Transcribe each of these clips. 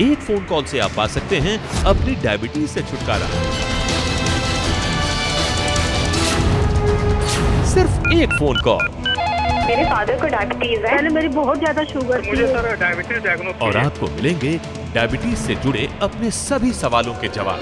एक phone call से आप पा सकते हैं अपनी डायबिटीज से छुटकारा। सिर्फ एक फोन कॉल। मेरे फादर को डायबिटीज है। पहले मेरी बहुत ज्यादा शुगर थी। मुझे सर डायबिटीज डायग्नोस और आपको मिलेंगे डायबिटीज से जुड़े अपने सभी सवालों के जवाब।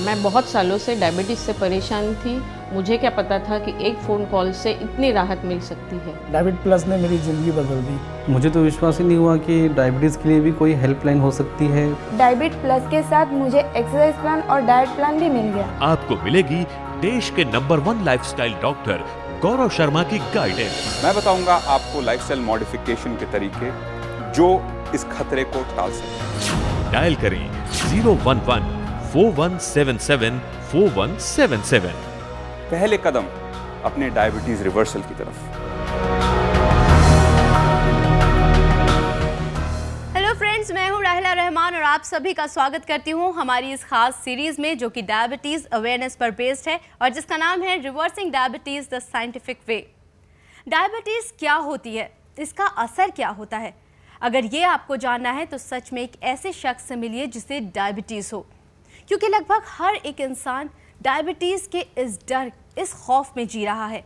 मैं बहुत सालों से डायबिटीज से परेशान थी। मुझे क्या पता था कि एक फ़ोन कॉल से इतनी राहत मिल सकती है। डायबिट प्लस ने मेरी ज़िंदगी बदल दी। मुझे तो विश्वास ही नहीं हुआ कि डायबिटीज़ के लिए भी कोई हेल्पलाइन हो सकती है। डायबिट प्लस के साथ मुझे एक्सरसाइज प्लान और डाइट प्लान भी मिल गया। आपको मिलेगी देश के number 1 lifestyle doctor Gaurav Sharma की गाइडेंस। मैं बताऊंगा आपको लाइफस्टाइल मॉडिफिकेशन के तरीके जो इस खतरे को टाल सकते। डायल करें 011-4177-4177। पहले कदम अपने डायबिटीज रिवर्सल की तरफ। हेलो फ्रेंड्स, मैं हूं राहिला रहमान और आप सभी का स्वागत करती हूं हमारी इस खास सीरीज में जो कि डायबिटीज अवेयरनेस पर बेस्ड है और जिसका नाम है reversing diabetes the scientific way. Diabetes क्या होती है, इसका असर क्या होता है, अगर ये आपको जानना है तो सच में एक ऐसे शख्स से मिलिए जिसे डायबिटीज हो, क्योंकि लगभग हर एक इंसान डायबिटीज के इस डर, इस खौफ में जी रहा है।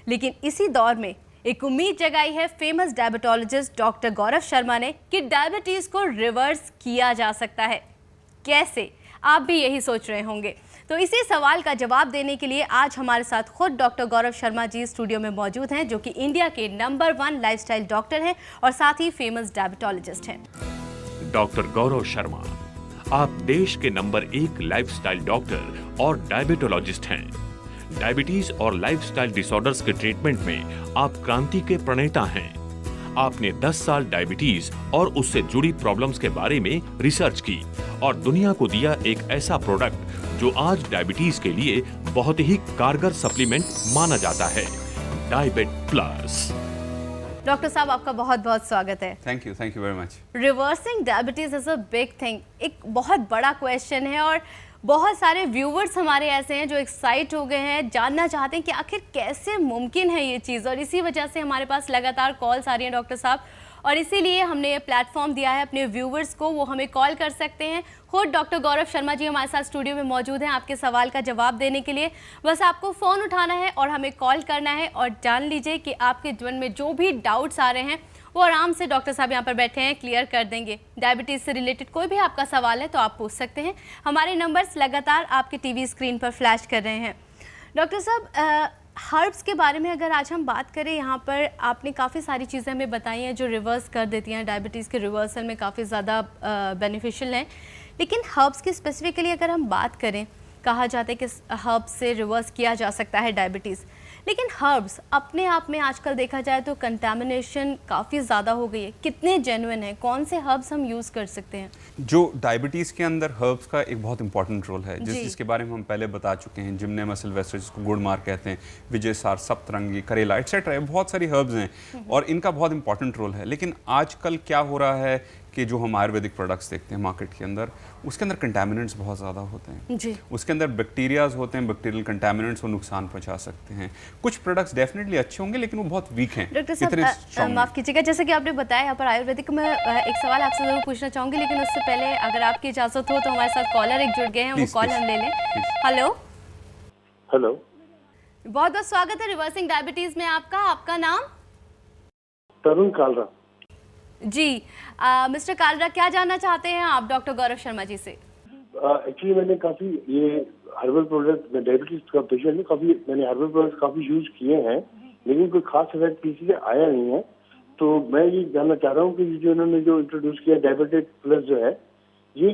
लेकिन इसी दौर में एक उम्मीद जगाई है famous diabetologist doctor Gaurav Sharma ने कि डायबिटीज को रिवर्स किया जा सकता है। कैसे, आप भी यही सोच रहे होंगे। तो इसी सवाल का जवाब देने के लिए आज हमारे साथ खुद डॉक्टर गौरव शर्मा जी स्टूडियो में मौजूद हैं, जो कि इंडिया के नंबर 1 लाइफस्टाइल डॉक्टर हैं और साथ ही फेमस डायबिटोलॉजिस्ट हैं। डॉक्टर गौरव शर्मा, आप देश के नंबर 1 लाइफस्टाइल डॉक्टर और डायबिटोलॉजिस्ट हैं। डायबिटीज और लाइफस्टाइल डिसऑर्डर्स के ट्रीटमेंट में आप क्रांति के प्रणेता हैं। आपने 10 साल डायबिटीज और उससे जुड़ी प्रॉब्लम्स के बारे में रिसर्च की और दुनिया को दिया एक ऐसा प्रोडक्ट जो आज डायबिटीज के लिए बहुत ही कारगर सप्लीमेंट माना जाता है, डायबिट प्लस। डॉक्टर साहब, आपका बहुत बहुत स्वागत है। Thank you very much. Reversing diabetes is a big thing, एक बहुत बड़ा क्वेश्चन है और बहुत सारे व्यूवर्स हमारे ऐसे हैं जो एक्साइट हो गए हैं, जानना चाहते हैं कि आखिर कैसे मुमकिन है ये चीज़, और इसी वजह से हमारे पास लगातार कॉल्स आ रही हैं डॉक्टर साहब, और इसीलिए हमने ये प्लेटफॉर्म दिया है अपने व्यूवर्स को, वो हमें कॉल कर सकते हैं। खुद डॉक्टर गौरव शर्मा जी हमारे साथ स्टूडियो में मौजूद हैं आपके सवाल का जवाब देने के लिए। बस आपको फ़ोन उठाना है और हमें कॉल करना है और जान लीजिए कि आपके जीवन में जो भी डाउट्स आ रहे हैं वो आराम से डॉक्टर साहब यहाँ पर बैठे हैं क्लियर कर देंगे। डायबिटीज़ से रिलेटेड कोई भी आपका सवाल है तो आप पूछ सकते हैं। हमारे नंबर्स लगातार आपके टीवी स्क्रीन पर फ्लैश कर रहे हैं। डॉक्टर साहब, हर्ब्स के बारे में अगर आज हम बात करें, यहाँ पर आपने काफ़ी सारी चीज़ें हमें बताई हैं जो रिवर्स कर देती हैं, डायबिटीज़ के रिवर्सल में काफ़ी ज़्यादा बेनिफिशियल हैं। लेकिन हर्ब्स की स्पेसिफिकली अगर हम बात करें, कहा जाता है कि हर्ब्स से रिवर्स किया जा सकता है डायबिटीज़, लेकिन हर्ब्स अपने आप में आजकल देखा जाए तो कंटामिनेशन काफ़ी ज़्यादा हो गई है। कितने जेन्युइन है, कौन से हर्ब्स हम यूज़ कर सकते हैं? जो डायबिटीज़ के अंदर हर्ब्स का एक बहुत इंपॉर्टेंट रोल है, जिसके बारे में हम पहले बता चुके हैं। जिम्नेमा सिल्वेस्टर, जिसको गुड़ मार कहते हैं, विजय सार, सप्तरंगी, करेला एक्सेट्रा, बहुत सारी हर्ब्स हैं और इनका बहुत इंपॉर्टेंट रोल है। लेकिन आजकल क्या हो रहा है कि जो हम आयुर्वेदिक प्रोडक्ट्स देखते हैं मार्केट के अंदर, उसके अंदर कंटामिनेंट्स बहुत ज़्यादा होते हैं जी। उसके अंदर बैक्टीरियाज होते हैं, बैक्टीरियल कंटामिनेंट्स वो नुकसान पहुंचा सकते हैं। कुछ प्रोडक्ट्स डेफिनेटली अच्छे होंगे लेकिन वो बहुत वीक हैं। डॉक्टर साहब, माफ़ कीजिएगा, जैसे कि आपने बताया यहाँ पर आयुर्वेदिक में एक सवाल आपसे ज़रूर पूछना चाहूँगी, लेकिन उससे पहले अगर आपकी इजाज़त हो तो हमारे साथ कॉलर एक जुड़ गए हैं, वो कॉल हम ले लें। हेलो हेलो, बहुत बहुत स्वागत है रिवर्सिंग डायबिटीज़ में आपका नाम? तरुण कालरा जी। मिस्टर कालरा, क्या जानना चाहते हैं आप डॉक्टर गौरव शर्मा जी से? एक्चुअली मैंने काफ़ी ये हर्बल प्रोडक्ट, मैं डायबिटीज का पेशेंट हूँ, मैंने हर्बल प्रोडक्ट काफ़ी यूज किए हैं लेकिन कोई खास इफेक्ट किसी से आया नहीं है। तो मैं ये जानना चाह रहा हूँ कि जो इन्होंने जो इंट्रोड्यूस किया डायबिटिक प्लस जो है, ये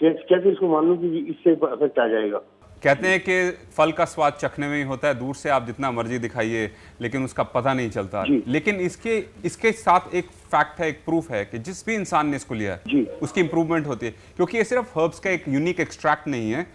कैसे इसको मान लूँ कि इससे इफेक्ट आ जाएगा? कहते हैं कि फल का स्वाद चखने में ही होता है, दूर से आप जितना मर्जी दिखाइए लेकिन उसका पता नहीं चलता। लेकिन इसके साथ एक फैक्ट है, एक प्रूफ है कि जिस भी इंसान ने इसको लिया है उसकी इंप्रूवमेंट होती है, क्योंकि ये सिर्फ हर्ब्स का एक यूनिक एक्सट्रैक्ट नहीं है,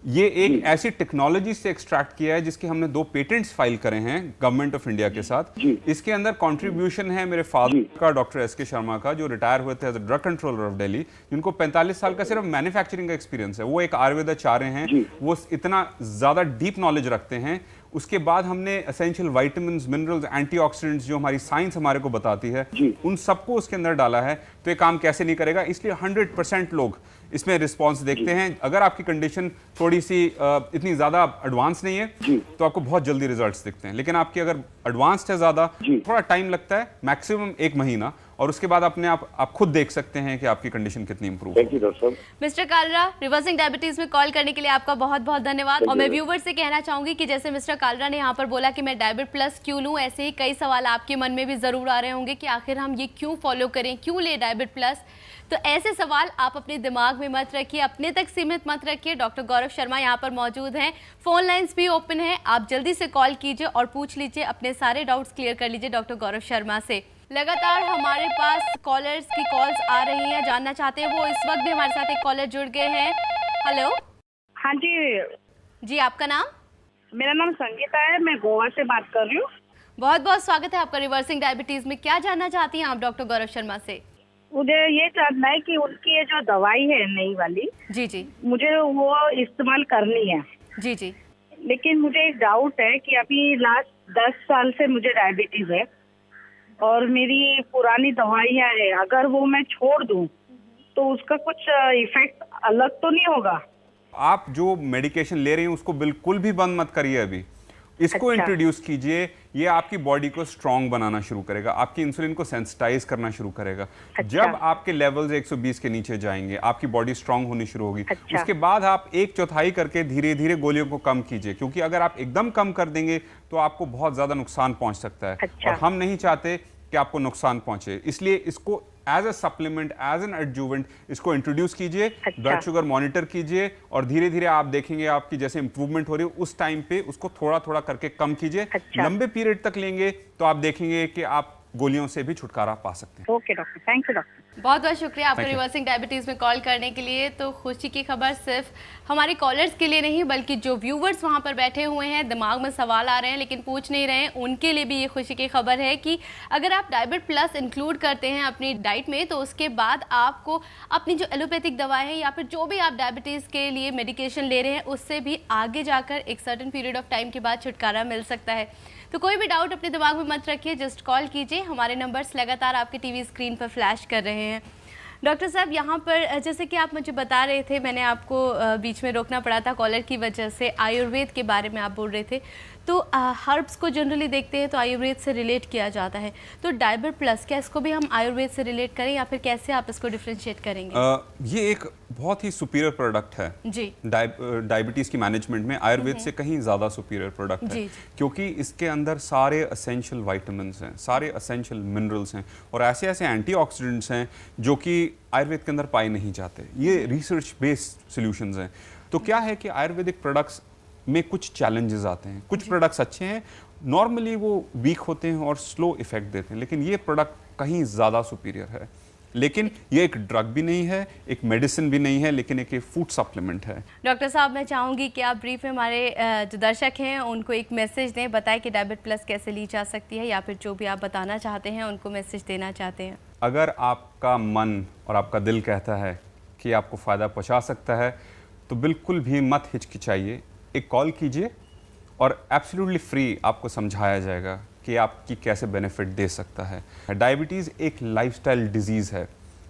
ये एक ऐसी टेक्नोलॉजी से एक्सट्रैक्ट किया है जिसके हमने 2 पेटेंट्स फाइल करे हैं गवर्नमेंट ऑफ इंडिया के साथ। इसके अंदर कॉन्ट्रीब्यूशन है मेरे फादर का, डॉक्टर एस.के. शर्मा का, जो रिटायर हुए थे as drug controller of Delhi, जिनको 45 साल का सिर्फ मैन्युफैक्चरिंग का एक्सपीरियंस है। वो एक आयुर्वेदाचार्य हैं, वो इतना ज्यादा डीप नॉलेज रखते हैं, उसके बाद हमने एसेंशियल विटामिन्स, मिनरल्स, एंटीऑक्सीडेंट्स जो हमारी साइंस हमारे को बताती है उन सबको उसके अंदर डाला है। तो ये काम कैसे नहीं करेगा, इसलिए 100% लोग इसमें रिस्पांस देखते हैं। अगर आपकी कंडीशन थोड़ी सी इतनी ज़्यादा एडवांस नहीं है तो आपको बहुत जल्दी रिजल्ट्स दिखते हैं, लेकिन आपकी अगर एडवांस्ड है ज़्यादा, थोड़ा टाइम लगता है, मैक्सिमम 1 महीना, और उसके बाद अपने आप खुद देख सकते हैं कि आपकी कंडीशन कितनी इंप्रूव है। थैंक यू डॉक्टर साहब। मिस्टर कालरा, रिवर्सिंग डायबिटीज में कॉल करने के लिए आपका बहुत बहुत धन्यवाद। और मैं व्यूवर से कहना चाहूंगी कि जैसे मिस्टर कालरा ने यहाँ पर बोला कि मैं डायबिट प्लस क्यों लूँ, ऐसे ही कई सवाल आपके मन में भी जरूर आ रहे होंगे कि आखिर हम ये क्यों फॉलो करें, क्यों ले डायबिट प्लस। तो ऐसे सवाल आप अपने दिमाग में मत रखिए, अपने तक सीमित मत रखिए। डॉक्टर गौरव शर्मा यहाँ पर मौजूद हैं, फोन लाइंस भी ओपन है, आप जल्दी से कॉल कीजिए और पूछ लीजिए, अपने सारे डाउट्स क्लियर कर लीजिए डॉक्टर गौरव शर्मा से। लगातार हमारे पास कॉलर्स की कॉल्स आ रही हैं, जानना चाहते हैं वो। इस वक्त भी हमारे साथ एक कॉलर जुड़ गए हैं। हेलो। हाँ जी जी, आपका नाम? मेरा नाम संगीता है, मैं गोवा से बात कर रही हूँ। बहुत बहुत स्वागत है आपका रिवर्सिंग डायबिटीज में। क्या जानना चाहती हैं आप डॉक्टर गौरव शर्मा से? मुझे ये जानना है कि उनकी ये जो दवाई है नई वाली, जी जी, मुझे वो इस्तेमाल करनी है। जी जी। लेकिन मुझे एक डाउट है कि अभी लास्ट 10 साल से मुझे डायबिटीज है और मेरी पुरानी दवाइयाँ है, अगर वो मैं छोड़ दूं तो उसका कुछ इफेक्ट अलग तो नहीं होगा? आप जो मेडिकेशन ले रही हैं उसको बिल्कुल भी बंद मत करिए, अभी इसको इंट्रोड्यूस कीजिए। ये आपकी बॉडी को स्ट्रांग बनाना शुरू करेगा, आपकी इंसुलिन को सेंसिटाइज करना शुरू करेगा। जब आपके लेवल्स 120 के नीचे जाएंगे, आपकी बॉडी स्ट्रांग होनी शुरू होगी। उसके बाद आप 1/4 करके धीरे धीरे गोलियों को कम कीजिए, क्योंकि अगर आप एकदम कम कर देंगे तो आपको बहुत ज्यादा नुकसान पहुंच सकता है, और हम नहीं चाहते कि आपको नुकसान पहुंचे। इसलिए इसको as a supplement, as an adjuvant इसको इंट्रोड्यूस कीजिए, ब्लड शुगर मॉनिटर कीजिए, और धीरे धीरे आप देखेंगे आपकी जैसे इंप्रूवमेंट हो रही है, उस टाइम पे उसको थोड़ा थोड़ा करके कम कीजिए। लंबे पीरियड तक लेंगे तो आप देखेंगे कि आप गोलियों से भी छुटकारा पा सकते हैं। Okay doctor, thank you doctor. बहुत बहुत शुक्रिया आपका रिवर्सिंग डायबिटीज में कॉल करने के लिए। तो खुशी की खबर सिर्फ हमारे कॉलर्स के लिए नहीं, बल्कि जो व्यूवर्स वहां पर बैठे हुए हैं, दिमाग में सवाल आ रहे हैं लेकिन पूछ नहीं रहे हैं, उनके लिए भी ये खुशी की खबर है कि अगर आप डायबिट प्लस इंक्लूड करते हैं अपनी डाइट में, तो उसके बाद आपको अपनी जो एलोपैथिक दवाएं हैं या फिर जो भी आप डायबिटीज़ के लिए मेडिकेशन ले रहे हैं, उससे भी आगे जाकर एक सर्टेन पीरियड ऑफ टाइम के बाद छुटकारा मिल सकता है। तो कोई भी डाउट अपने दिमाग में मत रखिए, जस्ट कॉल कीजिए। हमारे नंबर्स लगातार आपके टीवी स्क्रीन पर फ्लैश कर रहे हैं। डॉक्टर साहब, यहाँ पर जैसे कि आप मुझे बता रहे थे, मैंने आपको बीच में रोकना पड़ा था कॉलर की वजह से, आयुर्वेद के बारे में आप बोल रहे थे। तो हर्ब्स को जनरली देखते हैं तो आयुर्वेद से रिलेट किया जाता है, तो डायबिट प्लस क्या इसको भी हम आयुर्वेद से रिलेट करें, या फिर कैसे आप इसको डिफ्रेंशिएट करेंगे? ये एक बहुत ही सुपीरियर प्रोडक्ट है जी। डायबिटीज़ की मैनेजमेंट में आयुर्वेद से कहीं ज़्यादा सुपीरियर प्रोडक्ट है, क्योंकि इसके अंदर सारे एसेंशियल विटामिन्स हैं, सारे एसेंशियल मिनरल्स हैं, और ऐसे ऐसे एंटीऑक्सीडेंट्स हैं जो कि आयुर्वेद के अंदर पाए नहीं जाते। ये रिसर्च बेस्ड सॉल्यूशंस हैं। तो क्या है कि आयुर्वेदिक प्रोडक्ट्स में कुछ चैलेंजेस आते हैं, कुछ प्रोडक्ट्स अच्छे हैं, नॉर्मली वो वीक होते हैं और स्लो इफेक्ट देते हैं, लेकिन ये प्रोडक्ट कहीं ज़्यादा सुपीरियर है। लेकिन ये एक ड्रग भी नहीं है, एक मेडिसिन भी नहीं है, लेकिन एक फूड सप्लीमेंट है। डॉक्टर साहब, मैं चाहूँगी कि आप ब्रीफ में हमारे जो दर्शक हैं उनको एक मैसेज दें, बताएं कि डायबिट प्लस कैसे ली जा सकती है, या फिर जो भी आप बताना चाहते हैं उनको मैसेज देना चाहते हैं। अगर आपका मन और आपका दिल कहता है कि आपको फ़ायदा पहुँचा सकता है, तो बिल्कुल भी मत हिचकिचाइए, एक कॉल कीजिए और एब्सोल्युटली फ्री आपको समझाया जाएगा कि आपकी कैसे बेनिफिट दे सकता है। डायबिटीज़ एक लाइफस्टाइल डिजीज़ है,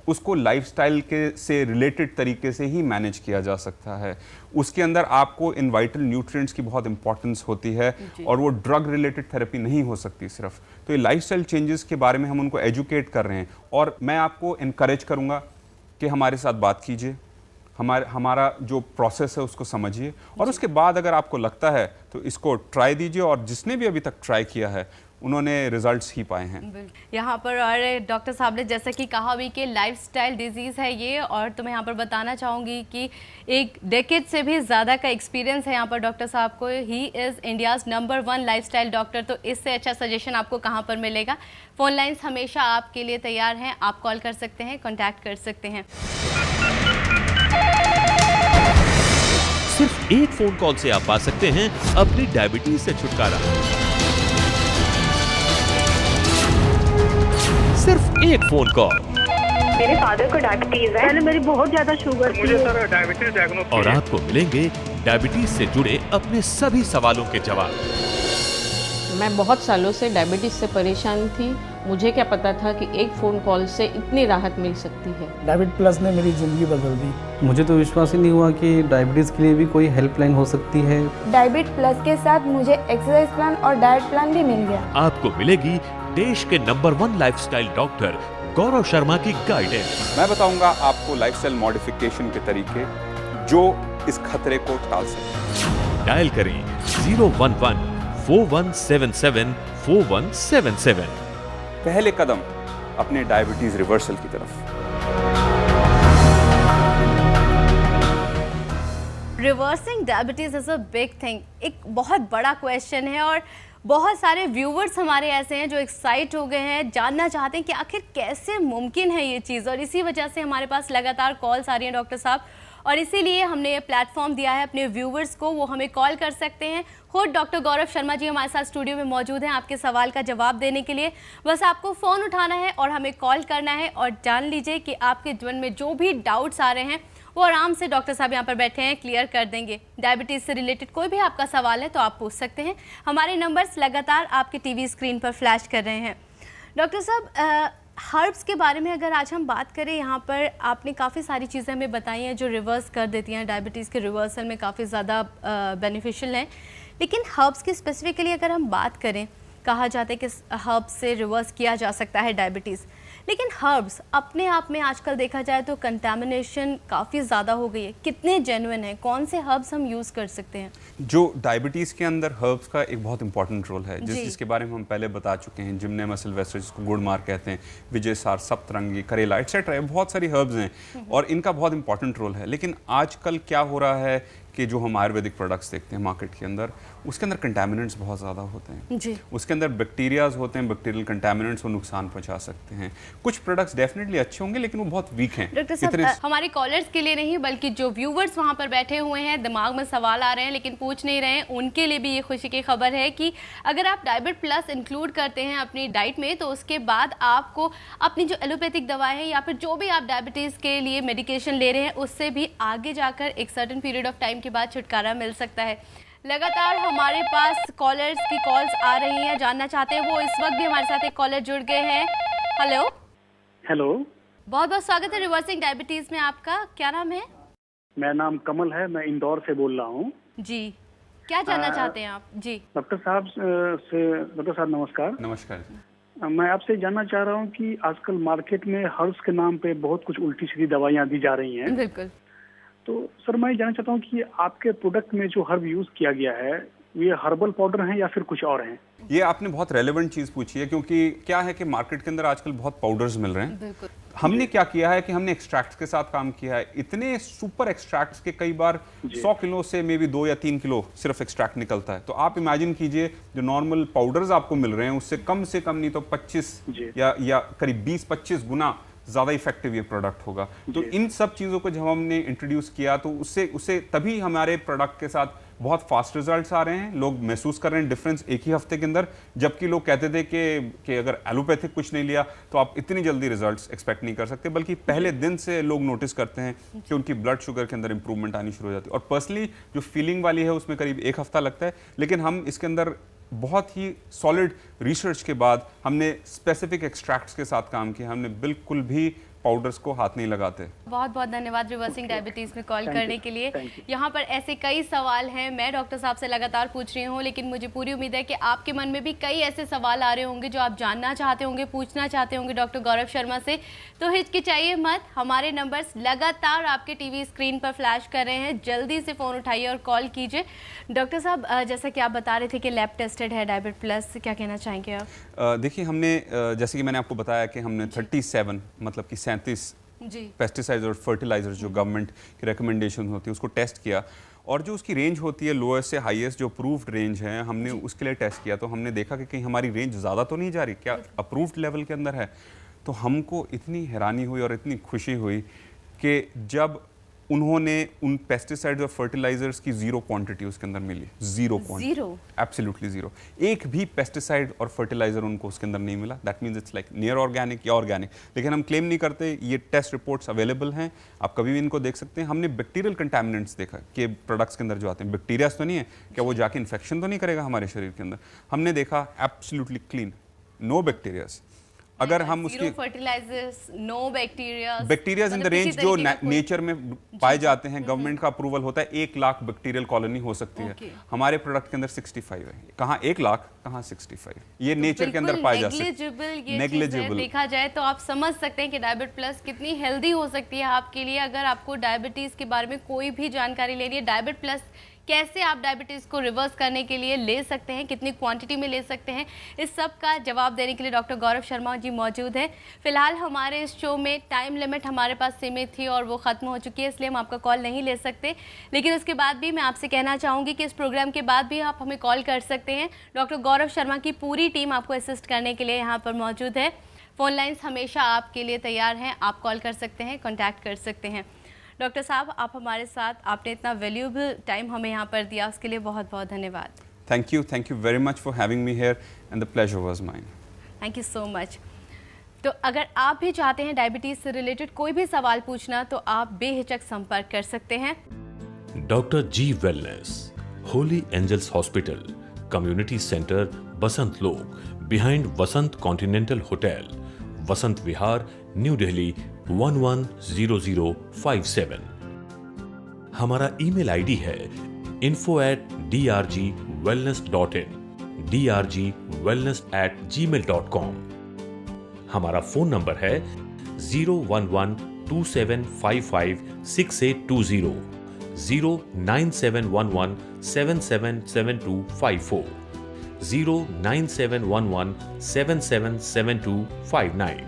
उसको लाइफस्टाइल के से रिलेटेड तरीके से ही मैनेज किया जा सकता है। उसके अंदर आपको इन वाइटल न्यूट्रिएंट्स की बहुत इंपॉर्टेंस होती है, और वो ड्रग रिलेटेड थेरेपी नहीं हो सकती सिर्फ। तो ये लाइफस्टाइल चेंजेस के बारे में हम उनको एजुकेट कर रहे हैं, और मैं आपको इनकरेज करूँगा कि हमारे साथ बात कीजिए, हमारा जो प्रोसेस है उसको समझिए, और उसके बाद अगर आपको लगता है तो इसको ट्राई दीजिए। और जिसने भी अभी तक ट्राई किया है उन्होंने रिजल्ट्स ही पाए हैं यहाँ पर। और डॉक्टर साहब ने जैसा कि कहा भी कि लाइफस्टाइल डिजीज़ है ये, और तो मैं यहाँ पर बताना चाहूँगी कि एक डेकेड से भी ज़्यादा का एक्सपीरियंस है यहाँ पर डॉक्टर साहब को। He is India's number 1 lifestyle doctor. तो इससे अच्छा सजेशन आपको कहाँ पर मिलेगा? फ़ोन लाइन्स हमेशा आपके लिए तैयार हैं, आप कॉल कर सकते हैं, कॉन्टैक्ट कर सकते हैं। सिर्फ एक फोन कॉल से आप पा सकते हैं अपनी डायबिटीज से छुटकारा। सिर्फ एक फोन कॉल। मेरे फादर को डायबिटीज है, पहले मेरी बहुत ज्यादा शुगर थी, मुझे सर डायबिटीज डायग्नोस, और आपको मिलेंगे डायबिटीज से जुड़े अपने सभी सवालों के जवाब। मैं बहुत सालों से डायबिटीज़ से परेशान थी। मुझे क्या पता था कि एक फ़ोन कॉल से इतनी राहत मिल सकती है। डायबिट प्लस ने मेरी ज़िंदगी बदल दी। मुझे तो विश्वास ही नहीं हुआ कि डायबिटीज़ के लिए भी कोई हेल्पलाइन हो सकती है। डायबिट प्लस के साथ मुझे एक्सरसाइज प्लान और डाइट प्लान भी मिल गया। आपको मिलेगी देश के number 1 lifestyle doctor Gaurav Sharma की गाइडेंस। मैं बताऊंगा आपको लाइफस्टाइल मॉडिफिकेशन के तरीके जो इस खतरे को टाल सकते। डायल करें 011-4177-4177। पहले कदम अपने डायबिटीज रिवर्सल की तरफ। Reversing diabetes is a big thing, एक बहुत बड़ा क्वेश्चन है और बहुत सारे व्यूवर्स हमारे ऐसे हैं जो एक्साइट हो गए हैं, जानना चाहते हैं कि आखिर कैसे मुमकिन है ये चीज़, और इसी वजह से हमारे पास लगातार कॉल्स आ रही हैं डॉक्टर साहब, और इसीलिए हमने ये प्लेटफॉर्म दिया है अपने व्यूवर्स को, वो हमें कॉल कर सकते हैं। खुद डॉक्टर गौरव शर्मा जी हमारे साथ स्टूडियो में मौजूद हैं आपके सवाल का जवाब देने के लिए। बस आपको फ़ोन उठाना है और हमें कॉल करना है, और जान लीजिए कि आपके जीवन में जो भी डाउट्स आ रहे हैं वो आराम से डॉक्टर साहब यहाँ पर बैठे हैं क्लियर कर देंगे। डायबिटीज़ से रिलेटेड कोई भी आपका सवाल है तो आप पूछ सकते हैं। हमारे नंबर्स लगातार आपके टीवी स्क्रीन पर फ्लैश कर रहे हैं। डॉक्टर साहब, हर्ब्स के बारे में अगर आज हम बात करें, यहाँ पर आपने काफ़ी सारी चीज़ें हमें बताई हैं जो रिवर्स कर देती हैं, डायबिटीज़ के रिवर्सल में काफ़ी ज़्यादा बेनिफिशियल हैं। लेकिन हर्ब्स की स्पेसिफिकली अगर हम बात करें, कहा जाता है कि हर्ब्स से रिवर्स किया जा सकता है डायबिटीज़, लेकिन हर्ब्स अपने आप में आजकल देखा जाए तो कंटामिनेशन काफ़ी ज़्यादा हो गई है। कितने जेन्युइन है, कौन से हर्ब्स हम यूज़ कर सकते हैं? जो डायबिटीज़ के अंदर हर्ब्स का एक बहुत इंपॉर्टेंट रोल है, जिसके बारे में हम पहले बता चुके हैं। जिम्नेमा सिल्वेस्टर, जिसको गुड़ मार कहते हैं, विजय सार, सप्तरंगी, करेला, एक्सेट्रा, बहुत सारी हर्ब्स हैं और इनका बहुत इंपॉर्टेंट रोल है। लेकिन आजकल क्या हो रहा है कि जो हम आयुर्वेदिक प्रोडक्ट्स देखते हैं मार्केट के अंदर, उसके अंदर कंटामिनेंट्स बहुत ज़्यादा होते हैं जी। उसके अंदर बैक्टीरियाज होते हैं, बैक्टीरियल कंटामिनेंट्स वो नुकसान पहुंचा सकते हैं। कुछ प्रोडक्ट्स डेफिनेटली अच्छे होंगे लेकिन वो बहुत वीक हैं। डॉक्टर साहब, हमारे कॉलर्स के लिए नहीं बल्कि जो व्यूवर्स वहाँ पर बैठे हुए हैं, दिमाग में सवाल आ रहे हैं लेकिन पूछ नहीं रहे हैं, उनके लिए भी ये खुशी की खबर है कि अगर आप डायबिट प्लस इंक्लूड करते हैं अपनी डाइट में तो उसके बाद आपको अपनी जो एलोपैथिक दवाएं हैं या फिर जो भी आप डायबिटीज़ के लिए मेडिकेशन ले रहे हैं उससे भी आगे जाकर एक सर्टेन पीरियड ऑफ टाइम के बाद छुटकारा मिल सकता है। लगातार हमारे पास कॉलर्स की कॉल्स आ रही हैं, जानना चाहते हैं वो। इस वक्त भी हमारे साथ एक कॉलर जुड़ गए हैं। हेलो हेलो, बहुत बहुत स्वागत है रिवर्सिंग डायबिटीज में आपका। क्या नाम है? मेरा नाम कमल है, मैं इंदौर से बोल रहा हूँ जी। क्या जानना चाहते हैं आप? जी डॉक्टर साहब नमस्कार। नमस्कार। मैं आपसे जानना चाह रहा हूँ कि आजकल मार्केट में हर्ब्स के नाम पे बहुत कुछ उल्टी सीधी दवाइयाँ दी जा रही हैं। बिल्कुल। तो सर मैं जानना चाहता हूँ कि आपके प्रोडक्ट में जो हर्ब यूज किया गया है ये हर्बल पाउडर है या फिर कुछ और हैं? ये आपने बहुत रेलेवेंट चीज़ पूछी है, क्योंकि क्या है कि मार्केट के अंदर आजकल बहुत पाउडर्स मिल रहे हैं। बिल्कुल। हमने क्या किया है कि हमने एक्सट्रैक्ट्स के साथ काम किया है। इतने सुपर एक्सट्रैक्ट्स के कई बार 100 किलो से मे बी 2 या 3 किलो सिर्फ एक्सट्रैक्ट निकलता है। तो आप इमेजिन कीजिए जो नॉर्मल पाउडर्स आपको मिल रहे हैं उससे कम से कम नहीं तो 25 या करीब 20-25 गुना ज़्यादा इफेक्टिव ये प्रोडक्ट होगा। तो इन सब चीज़ों को जब हमने इंट्रोड्यूस किया तो उससे तभी हमारे प्रोडक्ट के साथ बहुत फास्ट रिजल्ट्स आ रहे हैं। लोग महसूस कर रहे हैं डिफरेंस एक ही हफ्ते के अंदर, जबकि लोग कहते थे कि अगर एलोपैथिक कुछ नहीं लिया तो आप इतनी जल्दी रिजल्ट्स एक्सपेक्ट नहीं कर सकते, बल्कि पहले दिन से लोग नोटिस करते हैं कि उनकी ब्लड शुगर के अंदर इंप्रूवमेंट आनी शुरू हो जाती है। और पर्सनली जो फीलिंग वाली है उसमें करीब 1 हफ्ता लगता है, लेकिन हम इसके अंदर बहुत ही सॉलिड रिसर्च के बाद हमने स्पेसिफिक एक्सट्रैक्ट्स के साथ काम किया। हमने बिल्कुल भी पाउडर्स को हाथ नहीं लगाते। बहुत बहुत धन्यवाद रिवर्सिंग डायबिटीज में कॉल करने के लिए। यहाँ पर ऐसे कई सवाल हैं, मैं डॉक्टर साहब से लगातार पूछ रही हूँ, लेकिन मुझे पूरी उम्मीद है कि आपके मन में भी कई ऐसे सवाल आ रहे होंगे जो आप जानना चाहते होंगे, पूछना चाहते होंगे डॉक्टर गौरव शर्मा से। तो हिचकिचाइए मत, हमारे नंबर्स लगातार आपके टीवी स्क्रीन पर फ्लैश कर रहे हैं, जल्दी से फ़ोन उठाइए और कॉल कीजिए। डॉक्टर साहब, जैसा कि आप बता रहे थे कि लैब टेस्टेड है डायबिट प्लस, क्या कहना चाहेंगे आप? देखिए, हमने जैसे कि मैंने आपको बताया कि हमने 37 मतलब कि 37 पेस्टिसाइड्स और फर्टिलाइजर्स जो गवर्नमेंट की रिकमेंडेशन होती है उसको टेस्ट किया, और जो उसकी रेंज होती है लोएस्ट से हाईएस्ट जो अप्रूव्ड रेंज है हमने उसके लिए टेस्ट किया। तो हमने देखा कि कहीं हमारी रेंज ज़्यादा तो नहीं जा रही, क्या अप्रूव्ड लेवल के अंदर है। तो हमको इतनी हैरानी हुई और इतनी खुशी हुई कि जब उन्होंने उन पेस्टिसाइड्स और फर्टिलाइजर्स की जीरो क्वांटिटी उसके अंदर मिली, जीरो क्वांटिटी, एब्सोल्युटली जीरो। एक भी पेस्टिसाइड और फर्टिलाइजर उनको उसके अंदर नहीं मिला। That means it's like near organic या ऑर्गेनिक। लेकिन हम क्लेम नहीं करते, ये टेस्ट रिपोर्ट्स अवेलेबल हैं, आप कभी भी इनको देख सकते हैं। हमने बैक्टीरियल कंटामिनेंट्स देखा कि प्रोडक्ट्स के अंदर जो आते हैं, बैक्टीरियाज तो नहीं है, क्या वो जाके इन्फेक्शन तो नहीं करेगा हमारे शरीर के अंदर? हमने देखा एब्सोल्युटली क्लीन, नो बैक्टीरियाज। अगर हम उसके fertilisers, no bacterias in the range जो नेचर में पाए जाते हैं, गवर्नमेंट का अप्रूवल होता है 1 लाख बैक्टीरियल कॉलोनी हो सकती है। हमारे प्रोडक्ट के अंदर 65 है। कहाँ 1 लाख, कहाँ 65? ये नेचर के अंदर पाए जा सकते हैं। नेग्लिजिबल देखा जाए तो आप समझ सकते हैं कि डायबिट प्लस कितनी हेल्दी हो सकती है आपके लिए। अगर आपको डायबिटीज के बारे में कोई भी जानकारी लेनी है, डायबिट प्लस कैसे आप डायबिटीज़ को रिवर्स करने के लिए ले सकते हैं, कितनी क्वांटिटी में ले सकते हैं, इस सब का जवाब देने के लिए डॉक्टर गौरव शर्मा जी मौजूद हैं। फिलहाल हमारे इस शो में टाइम लिमिट हमारे पास सीमित थी और वो ख़त्म हो चुकी है, इसलिए हम आपका कॉल नहीं ले सकते। लेकिन उसके बाद भी मैं आपसे कहना चाहूँगी कि इस प्रोग्राम के बाद भी आप हमें कॉल कर सकते हैं। डॉक्टर गौरव शर्मा की पूरी टीम आपको असिस्ट करने के लिए यहाँ पर मौजूद है। फ़ोन लाइन्स हमेशा आपके लिए तैयार हैं, आप कॉल कर सकते हैं, कॉन्टैक्ट कर सकते हैं। डॉक्टर साहब, आप हमारे साथ, आपने इतना वैल्यूएबल टाइम हमें यहाँ पर दिया, उसके लिए बहुत बहुत धन्यवाद। Thank you very much for having me here and the pleasure was mine. Thank you so much. तो अगर आप भी चाहते हैं डायबिटीज़ से रिलेटेड कोई भी सवाल पूछना, तो आप बेहिचक संपर्क कर सकते हैं। Doctor G wellness, holy angels hospital, community centre, Basant Lok, behind Vasant continental hotel, Vasant Vihar, new Delhi 110057। हमारा ईमेल आईडी है info@drgwellness.in, drgwellness@gmail.com। हमारा फोन नंबर है 01127556820, 09711777254, 09711777259।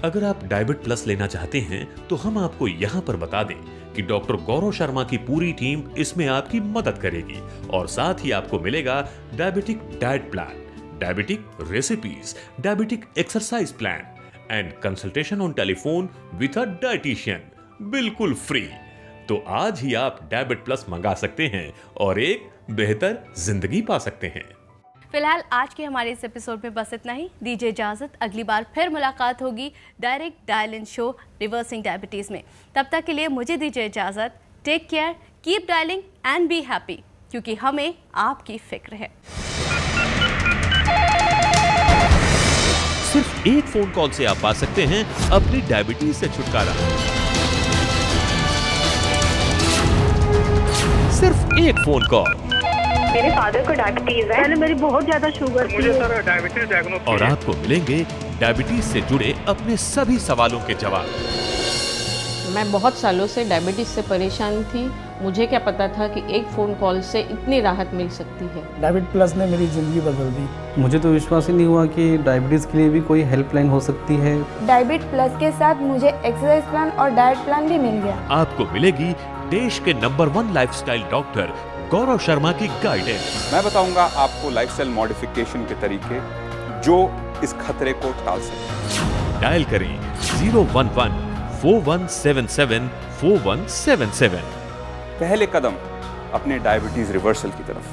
अगर आप डायबिट प्लस लेना चाहते हैं तो हम आपको यहां पर बता दें कि डॉक्टर गौरव शर्मा की पूरी टीम इसमें आपकी मदद करेगी और साथ ही आपको मिलेगा diabetic diet plan, diabetic recipes, diabetic exercise plan and consultation on telephone with a dietitian, बिल्कुल फ्री। तो आज ही आप डायबिट प्लस मंगा सकते हैं और एक बेहतर जिंदगी पा सकते हैं। फिलहाल आज के हमारे इस एपिसोड में बस इतना ही। दीजिए इजाजत, अगली बार फिर मुलाकात होगी direct dial in show reversing diabetes में। तब तक के लिए मुझे दीजिए इजाजत। Take care, keep dialling and be happy, क्योंकि हमें आपकी फिक्र है। सिर्फ एक फोन कॉल से आप पा सकते हैं अपनी डायबिटीज से छुटकारा। सिर्फ एक फोन कॉल। मेरे फादर को डायबिटीज है, पहले मेरी बहुत ज्यादा शुगर थी। मुझे सर डायबिटीज डायग्नोस और आपको मिलेंगे डायबिटीज से जुड़े अपने सभी सवालों के जवाब। मैं बहुत सालों से डायबिटीज से परेशान थी, मुझे क्या पता था कि एक फ़ोन कॉल से इतनी राहत मिल सकती है। डायबिट प्लस ने मेरी ज़िंदगी बदल दी। मुझे तो विश्वास ही नहीं हुआ कि डायबिटीज़ के लिए भी कोई हेल्पलाइन हो सकती है। डायबिट प्लस के साथ मुझे एक्सरसाइज प्लान और डाइट प्लान भी मिल गया। आपको मिलेगी देश के number 1 lifestyle doctor Gaurav Sharma की गाइडेंस। मैं बताऊंगा आपको लाइफस्टाइल मॉडिफिकेशन के तरीके जो इस खतरे को टाल सकते। डायल करें 01141774177। पहले कदम अपने डायबिटीज रिवर्सल की तरफ।